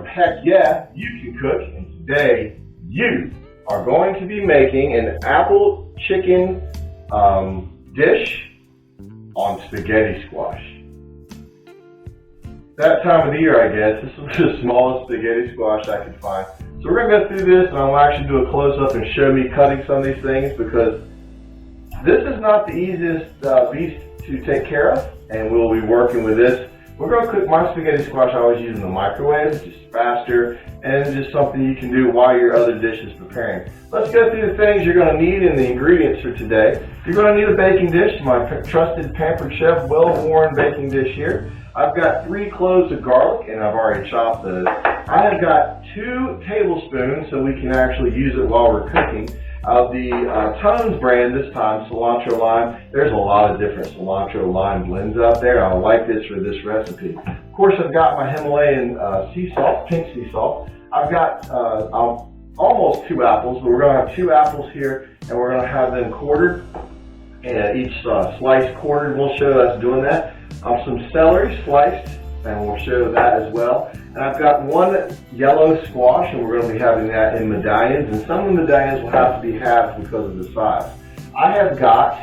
from Heck Yeah, You Can Cook, and today you are going to be making an apple chicken dish on spaghetti squash. That time of the year, I guess. This was the smallest spaghetti squash I could find. So we're going to go through this, and I'll actually do a close-up and show me cutting some of these things, because this is not the easiest beast to take care of, and we'll be working with this. We're going to cook my spaghetti squash. I always use in the microwave. It's just faster, and just something you can do while your other dish is preparing. Let's go through the things you're going to need and the ingredients for today. You're going to need a baking dish, my trusted Pampered Chef, well-worn baking dish here. I've got 3 cloves of garlic, and I've already chopped those. I have got 2 tablespoons, so we can actually use it while we're cooking, of the Tones brand, this time cilantro lime. There's a lot of different cilantro lime blends out there. I like this for this recipe. Of course, I've got my Himalayan sea salt, pink sea salt. I've got almost 2 apples, but we're going to have 2 apples here, and we're going to have them quartered, and each slice quartered. We'll show us doing that. Some celery sliced, and we'll show that as well. And I've got 1 yellow squash, and we're going to be having that in medallions, and some of the medallions will have to be halved because of the size. I have got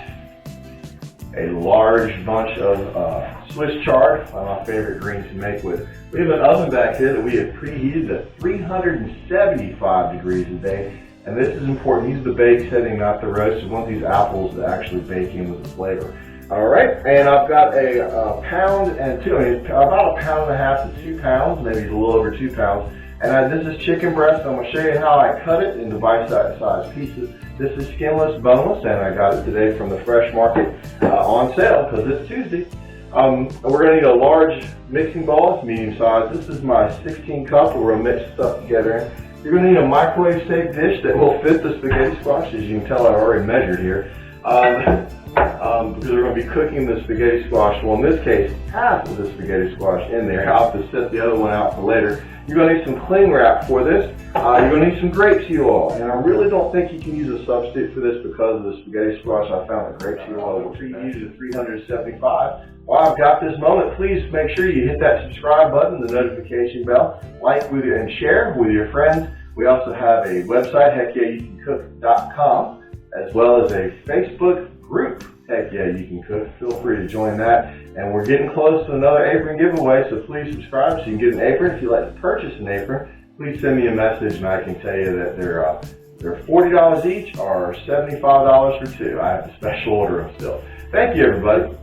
a large bunch of Swiss chard, one of my favorite greens to make with. We have an oven back here that we have preheated at 375 degrees a day, and this is important. Use the bake setting, not the roast. We want these apples to actually bake in with the flavor. All right, and I've got a pound and about 1.5 pounds to 2 pounds, maybe a little over 2 pounds. And this is chicken breast. I'm going to show you how I cut it into bite-sized pieces. This is skinless, boneless, and I got it today from the fresh market on sale because it's Tuesday. We're going to need a large mixing bowl. It's medium size. This is my 16 cup. We're going to mix stuff together in. You're going to need a microwave-safe dish that will fit the spaghetti squash. As you can tell, I already measured here. Because we're going to be cooking the spaghetti squash. Well, in this case, half of the spaghetti squash in there. I'll have to set the other one out for later. You're going to need some cling wrap for this. You're going to need some grapeseed oil. And I really don't think you can use a substitute for this because of the spaghetti squash. I found that grapeseed oil will preheat at 375. While I've got this moment, please make sure you hit that subscribe button, the notification bell, like with you, and share with your friends. We also have a website, heckyeahYouCanCook.com, as well as a Facebook group, Heck Yeah You Can Cook. Feel free to join that. And we're getting close to another apron giveaway, so please subscribe so you can get an apron. If you'd like to purchase an apron, please send me a message and I can tell you that they're $40 each or $75 for 2. I have to special order them still. Thank you, everybody.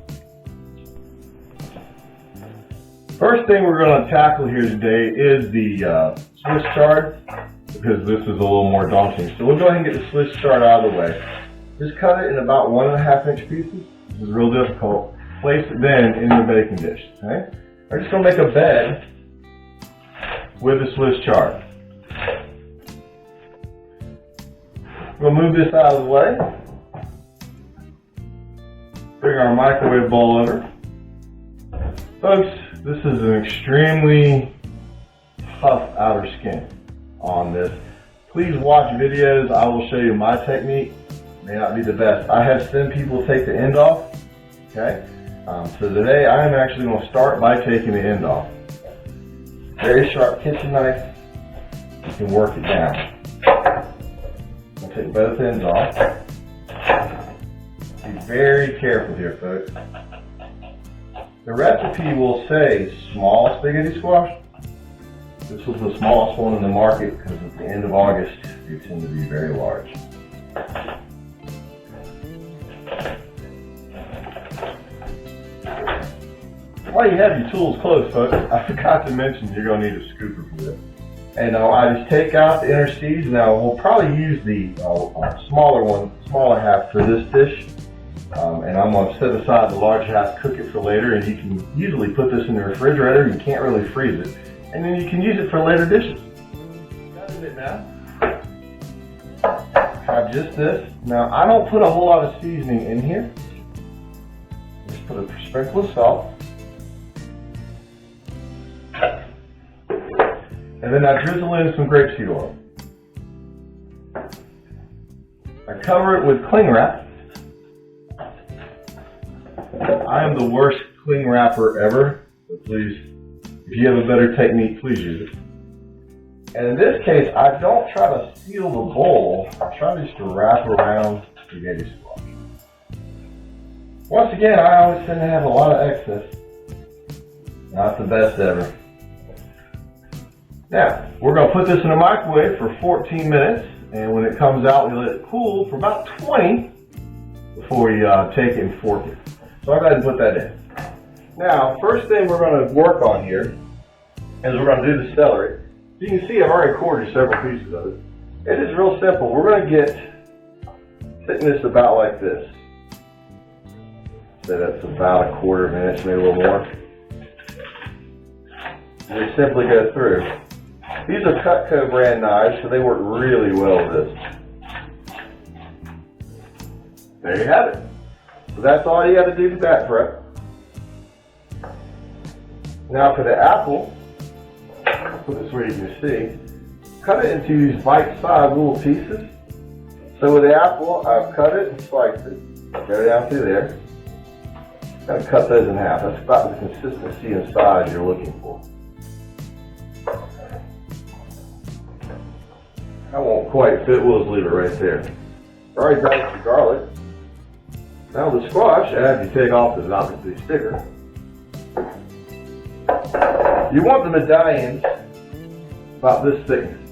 First thing we're going to tackle here today is the Swiss chard, because this is a little more daunting. So we'll go ahead and get the Swiss chard out of the way. Just cut it in about 1.5 inch pieces. This is real difficult. Place it then in your baking dish. Okay? I'm just going to make a bed with the Swiss chard. We'll move this out of the way. Bring our microwave bowl over. Folks, this is an extremely tough outer skin on this. Please watch videos. I will show you my technique. May not be the best. I have seen people take the end off. Okay, so today I am actually going to start by taking the end off. Very sharp kitchen knife. You can work it down. I'll take both ends off. Be very careful here, folks. The recipe will say small spaghetti squash. This was the smallest one in the market because at the end of August they tend to be very large. While you have your tools close, folks, I forgot to mention you're going to need a scooper for this. And I just take out the inner seeds. Now we'll probably use the smaller half for this dish. And I'm going to set aside the large half, cook it for later, and you can usually put this in the refrigerator. You can't really freeze it. And then you can use it for later dishes. Got it now. Have just this. Now I don't put a whole lot of seasoning in here. Just put a sprinkle of salt. And then I drizzle in some grapeseed oil. I cover it with cling wrap. I am the worst cling wrapper ever, but please, if you have a better technique, please use it. And in this case, I don't try to seal the bowl. I try just to wrap around spaghetti squash. Once again, I always tend to have a lot of excess. Not the best ever. Now, we're going to put this in the microwave for 14 minutes. And when it comes out, we let it cool for about 20 before you take it and fork it. So I'll go ahead and put that in. Now, first thing we're going to work on here is we're going to do the celery. You can see I've already quartered several pieces of it. It is real simple. We're going to get thickness about like this. So that's about a quarter of an inch, maybe a little more. And we simply go through. These are Cutco brand knives, so they work really well with this. There you have it. So that's all you got to do to that prep. Now for the apple, put this where you can see, cut it into these bite-sized little pieces. So with the apple, I've cut it and sliced it. Go down through there. Kind of cut those in half. That's about the consistency and size you're looking for. I won't quite fit, we'll just leave it right there. Alright, diced the garlic. Now the squash, after you take off the obviously sticker, you want the medallions about this thickness.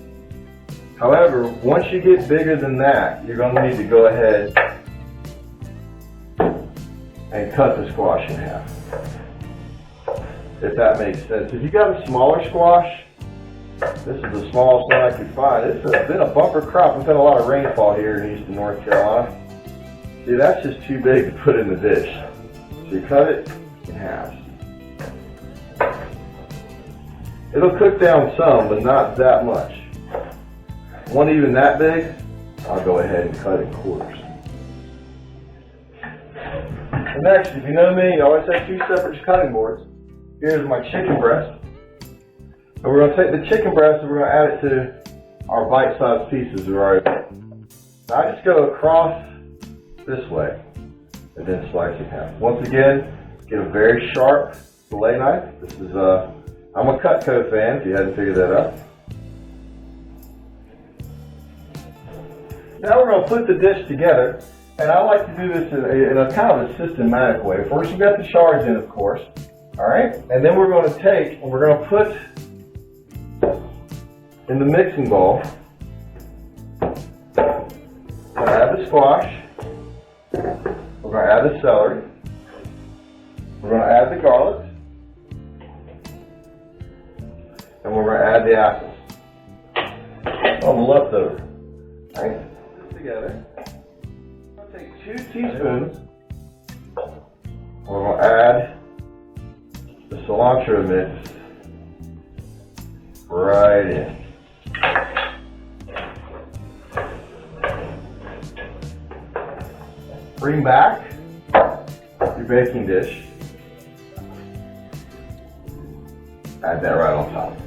However, once you get bigger than that, you're going to need to go ahead and cut the squash in half. If that makes sense. If you got a smaller squash, this is the smallest one I could find. It's been a bumper crop. We've had a lot of rainfall here in eastern North Carolina. See, that's just too big to put in the dish. So you cut it in half. It'll cook down some, but not that much. One even that big, I'll go ahead and cut in quarters. And next, if you know me, I always have two separate cutting boards. Here's my chicken breast. And we're going to take the chicken breast and we're going to add it to our bite-sized pieces we've already made. Now I just go across this way and then slice in half. Once again, get a very sharp fillet knife. This is I'm a Cutco fan, if you hadn't figured that out. Now we're going to put the dish together, and I like to do this in a kind of a systematic way. First we've got the chards in, of course, all right? And then we're going to take and we're going to put in the mixing bowl, we're going to add the squash, we're going to add the celery, we're going to add the garlic, and we're going to add the apples on the leftover. All right, put this together. I'm going to take 2 teaspoons. We're going to add the cilantro mix right in. Bring back your baking dish. Add that right on top.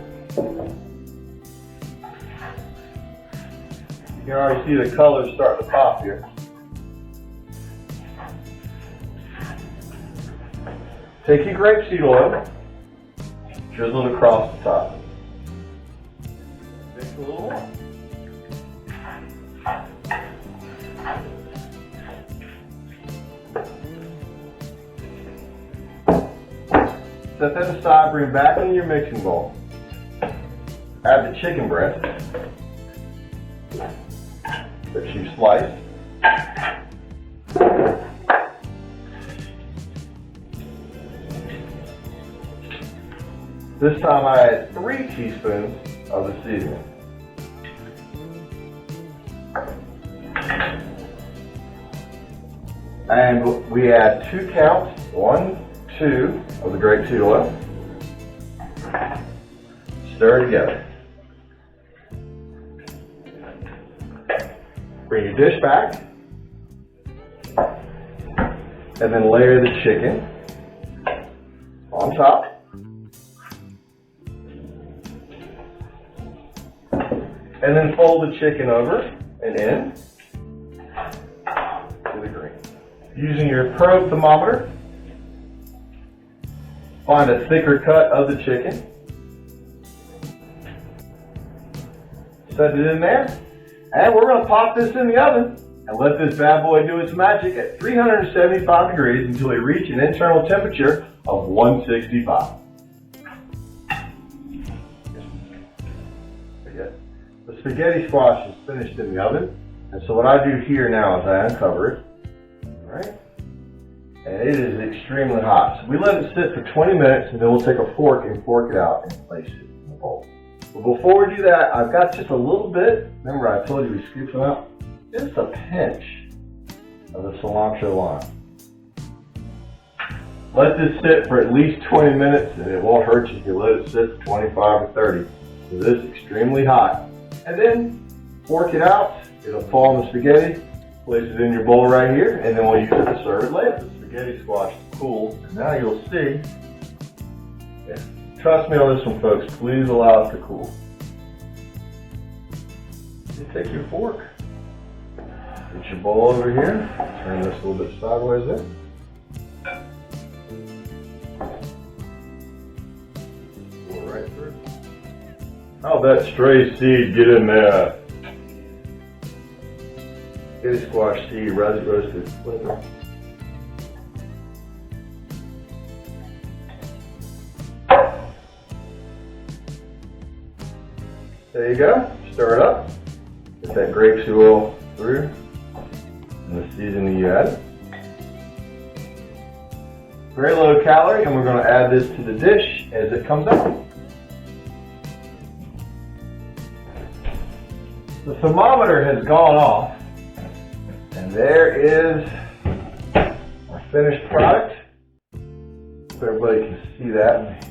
You can already see the colors starting to pop here. Take your grapeseed oil, drizzle it across the top. Mix a little more. Set that aside, bring it back into your mixing bowl. Add the chicken breast that you sliced. This time I add 3 teaspoons of the seasoning. And we add 2 counts, 1, 2 of the grapeseed oil. Stir together. Bring your dish back, and then layer the chicken on top. And then fold the chicken over and in to the green. Using your probe thermometer, find a thicker cut of the chicken. set it in there. And we're going to pop this in the oven and let this bad boy do its magic at 375 degrees until we reach an internal temperature of 165. The spaghetti squash is finished in the oven. And so what I do here now is I uncover it. All right? And it is extremely hot. So we let it sit for 20 minutes and then we'll take a fork and fork it out and place it in the bowl. But before we do that, I've got just a little bit. Remember I told you we scoop them out? Just a pinch of the cilantro lime. Let this sit for at least 20 minutes and it won't hurt you if you let it sit for 25 or 30. So this is extremely hot. And then fork it out. It'll fall in the spaghetti. Place it in your bowl right here, and then we'll use it to serve it later. The spaghetti squash is cool, and now you'll see. Yeah. Trust me on this one, folks. Please allow it to cool. You take your fork. Get your bowl over here. Turn this a little bit sideways there. Pull it right through. How'd that stray seed get in there? Spaghetti squash seed, roasted flavor. There you go. Stir it up. Get that grapeseed oil through and the seasoning you added. Very low calorie, and we're going to add this to the dish as it comes out. The thermometer has gone off. And there is our finished product. Hope everybody can see that.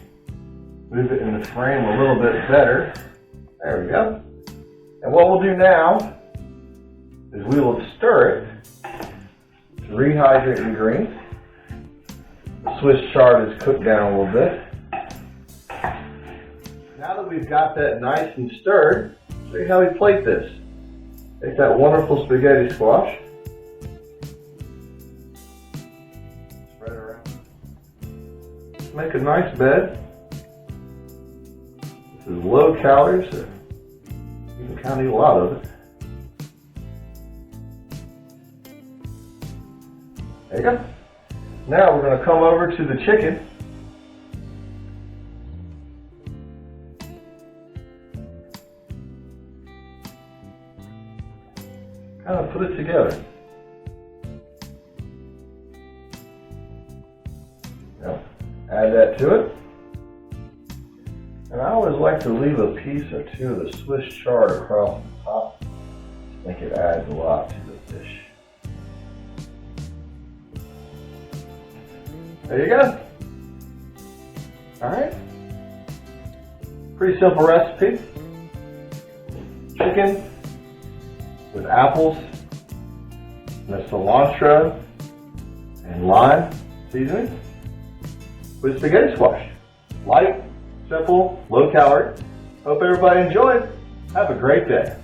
Move it in the frame a little bit better. There we go. And what we'll do now is we will stir it to rehydrate the greens. The Swiss chard is cooked down a little bit. Now that we've got that nice and stirred, I'll show you how we plate this. Take that wonderful spaghetti squash. Make a nice bed. This is low calories, so you can kind of eat a lot of it. There you go. Now we're going to come over to the chicken. Kind of put it together. Add that to it. And I always like to leave a piece or two of the Swiss chard across the top. I think it adds a lot to the dish. There you go. Alright. Pretty simple recipe. Chicken with apples and the cilantro and lime seasoning with spaghetti squash. Light, simple, low calorie. Hope everybody enjoyed. Have a great day.